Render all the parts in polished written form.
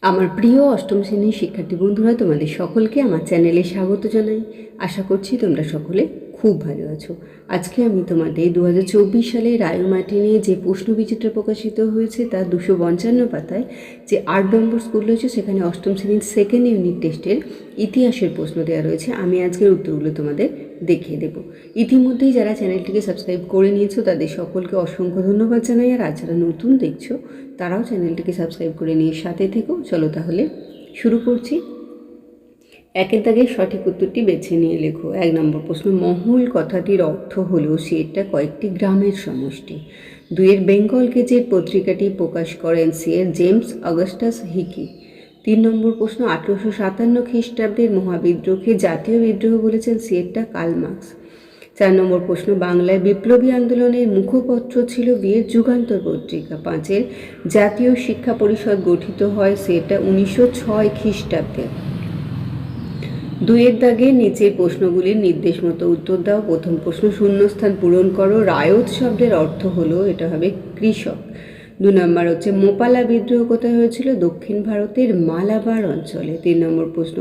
আমার প্রিয় অষ্টম শ্রেণীর শিক্ষার্থী বন্ধুরা, তোমাদের সকলকে আমার চ্যানেলে স্বাগত জানাই। আশা করছি তোমরা সকলে খুব ভালো আছো। আজকে আমি তোমাদের 2024 সালে রায়ো মার্টিনে যে প্রশ্নবিচিত্র প্রকাশিত হয়েছে তার 255 পাতায় যে 8 নম্বর স্কুল রয়েছে, সেখানে অষ্টম শ্রেণীর সেকেন্ড ইউনিট টেস্টের ইতিহাসের প্রশ্ন দেওয়া রয়েছে। আমি আজকের উত্তরগুলো তোমাদের দেখিয়ে দেব। ইতিমধ্যেই যারা চ্যানেলটিকে সাবস্ক্রাইব করে নিয়েছো তাদের সকলকে অসংখ্য ধন্যবাদ জানাই, আর যারা নতুন দেখছো তারাও চ্যানেলটিকে সাবস্ক্রাইব করে নিয়ে সাথে থেকো। চলো তাহলে শুরু করছি। একের দাগের সঠিক উত্তরটি বেছে নিয়ে লেখো। 1 নম্বর প্রশ্ন, মহল কথাটির অর্থ হলো সেটা কয়েকটি গ্রামের সমষ্টি। 2 বেঙ্গল গেজেট পত্রিকাটি প্রকাশ করেন জেমস অগাস্টাস হিকি। 3 নম্বর প্রশ্ন, 1857 খ্রিস্টাব্দের মহাবিদ্রোহকে জাতীয় বিদ্রোহ বলেছেন কার্ল মার্কস। 4 নম্বর প্রশ্ন, বাংলায় বিপ্লবী আন্দোলনের মুখপত্র ছিল বীর যুগান্তর পত্রিকা। 5 জাতীয় শিক্ষা পরিষদ গঠিত হয় 1906 খ্রিস্টাব্দে। 2 দাগে নিচের প্রশ্নগুলির নির্দেশ মতো উত্তর দাও। প্রথম প্রশ্ন, শূন্যস্থান পূরণ করো। রায়ত শব্দের অর্থ হলো, এটা হবে কৃষক। 2 নম্বর হচ্ছে মোপালা বিদ্রোহ কোথায় হয়েছিল? দক্ষিণ ভারতের মালাবার অঞ্চলে। 3 নম্বর প্রশ্ন,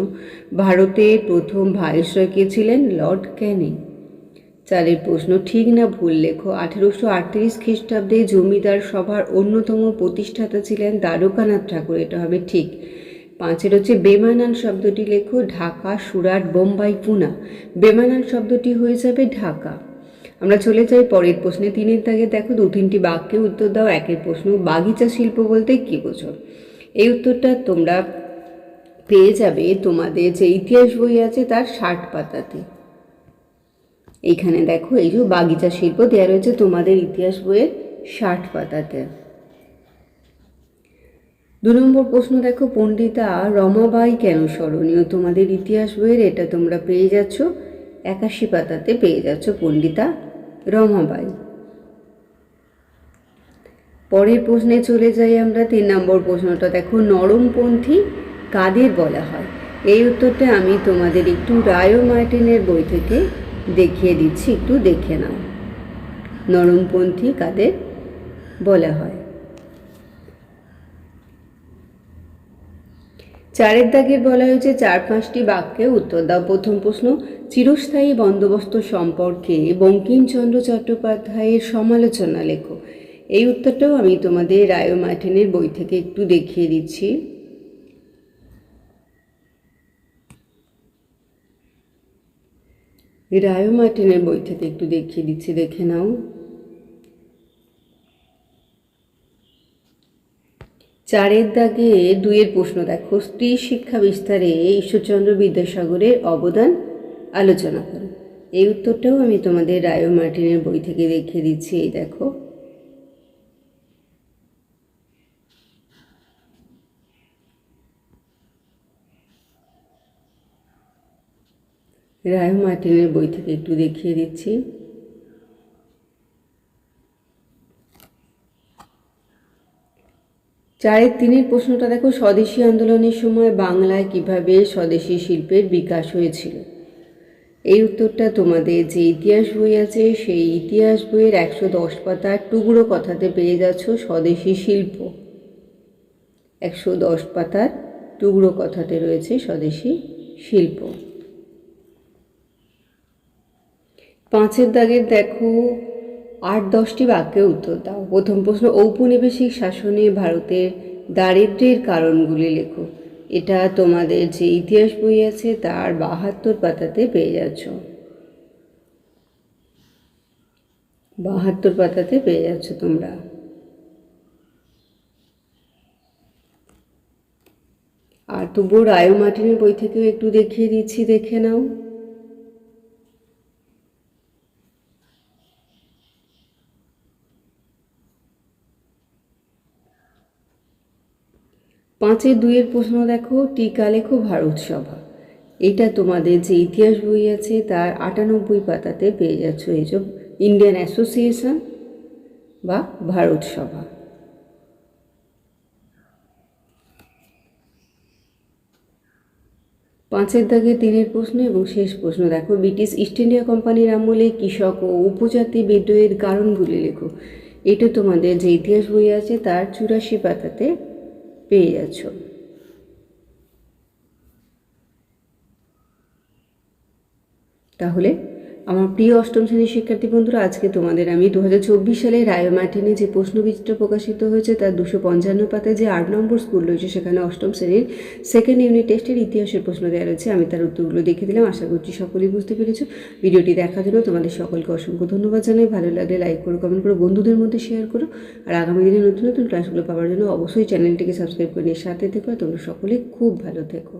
ভারতের প্রথম ভাইসরয় কে ছিলেন? লর্ড ক্যানিং। 4 প্রশ্ন, ঠিক না ভুল লেখো। 1838 খ্রিস্টাব্দে জমিদার সভার অন্যতম প্রতিষ্ঠাতা ছিলেন দ্বারকানাথ ঠাকুর, এটা হবে ঠিক। 5 হচ্ছে বেমানান শব্দটি লেখো। ঢাকা, সুরাট, বোম্বাই, পুনা। বেমানান শব্দটি হয়ে যাবে ঢাকা। আমরা চলে যাই পরের প্রশ্নে। 3 দাগে দেখো 2-3টি বাক্যে উত্তর দাও। 1 প্রশ্ন, বাগিচা শিল্প বলতে কি বোঝো? এই উত্তরটা তোমরা পেয়ে যাবে তোমাদের যে ইতিহাস বই আছে তার 60 পাতাতে। এইখানে দেখো, এই যে বাগিচা শিল্প দেওয়া রয়েছে তোমাদের ইতিহাস বইয়ের 60 পাতাতে। 2 নম্বর প্রশ্ন দেখো, পণ্ডিতা রমাবাই কেন স্মরণীয়? তোমাদের ইতিহাস বইয়ের এটা তোমরা পেয়ে যাচ্ছ 81 পাতাতে পেয়ে যাচ্ছ পণ্ডিতা রমাবাই। পরের প্রশ্নে চলে যাই আমরা। 3 নম্বর প্রশ্নটা দেখো, নরমপন্থী কাদের বলা হয়? এই উত্তরটা আমি তোমাদের একটু রায়ো মার্টিনের বই থেকে দেখিয়ে দিচ্ছি, একটু দেখে নাও। নরমপন্থী কাদের বলা হয়? 4 দাগের বলা হয়েছে 4-5টি বাক্যে উত্তর দাও। প্রথম প্রশ্ন, চিরস্থায়ী বন্দোবস্ত সম্পর্কে বঙ্কিমচন্দ্র চট্টোপাধ্যায়ের সমালোচনা লেখো। এই উত্তরটাও আমি তোমাদের রায়ো মার্টিনের বই থেকে একটু দেখিয়ে দিচ্ছি। রায়ো মার্টিনের বই থেকে একটু দেখিয়ে দিচ্ছি, দেখে নাও। 4 দাগে 2 প্রশ্ন দেখো, স্ত্রী শিক্ষা বিস্তারে ঈশ্বরচন্দ্র বিদ্যাসাগরের অবদান আলোচনা করো। এই উত্তরটাও আমি তোমাদের রায়ো মার্টিনের বই থেকে দেখিয়ে দিচ্ছি। এই দেখো, রায়ো মার্টিনের বই থেকে একটু দেখিয়ে দিচ্ছি। 4-3 প্রশ্নটা দেখো, স্বদেশী আন্দোলনের সময় বাংলায় কিভাবে স্বদেশী শিল্পের বিকাশ হয়েছিল? এই উত্তরটা তোমাদের যে ইতিহাস বই আছে সেই ইতিহাস বইয়ের 110 পাতার টুকরো কথাতে পেয়ে যাচ্ছ স্বদেশী শিল্প। 110 পাতার টুকরো কথাতে রয়েছে স্বদেশী শিল্প। 5 দাগের দেখো 8-10টি বাক্যে উত্তর দাও। প্রথম প্রশ্ন, ঔপনিবেশিক শাসনে ভারতের দারিদ্র্যের কারণগুলি লেখো। এটা তোমাদের যে ইতিহাস বই আছে তার 72 পাতাতে পেয়ে যাচ্ছ। 72 পাতাতে পেয়ে যাচ্ছ তোমরা। আর তবুও রায়ো মার্টিনের বই থেকেও একটু দেখিয়ে দিচ্ছি, দেখে নাও। 5-2 প্রশ্ন দেখো, টিকা লেখো ভারত সভা। এটা তোমাদের যে ইতিহাস বই আছে তার 98 পাতাতে পেয়ে যাচ্ছ। এই যে ইন্ডিয়ান অ্যাসোসিয়েশন বা ভারত সভা। 5 দাগে 3 প্রশ্ন এবং শেষ প্রশ্ন দেখো, ব্রিটিশ ইস্ট ইন্ডিয়া কোম্পানির আমলে কৃষক ও উপজাতি বিদ্রোহের কারণগুলি লেখো। এটা তোমাদের যে ইতিহাস বই আছে তার 84 পাতাতে পেয়ে যাচ্ছ। তাহলে আমার প্রিয় অষ্টম শ্রেণীর শিক্ষার্থী বন্ধুরা, আজকে তোমাদের আমি 2024 সালে রায়োমার্টিনে যে প্রশ্নবিচিত্র প্রকাশিত হয়েছে তার 255 পাতায় যে 8 নম্বর স্কুল রয়েছে সেখানে অষ্টম শ্রেণীর সেকেন্ড ইউনিট টেস্টের ইতিহাসের প্রশ্ন দেওয়া রয়েছে। আমি তার উত্তরগুলো দেখে দিলাম, আশা করছি সকলেই বুঝতে পেরেছো। ভিডিওটি দেখার জন্য তোমাদের সকলকে অসংখ্য ধন্যবাদ জানাই। ভালো লাগলে লাইক করো, কমেন্ট করো, বন্ধুদের মধ্যে শেয়ার করো। আর আগামী দিনে নতুন নতুন ক্লাসগুলো পাওয়ার জন্য অবশ্যই চ্যানেলটিকে সাবস্ক্রাইব করে নিয়ে সাথে থেকো। তোমরা সকলে খুব ভালো থেকো।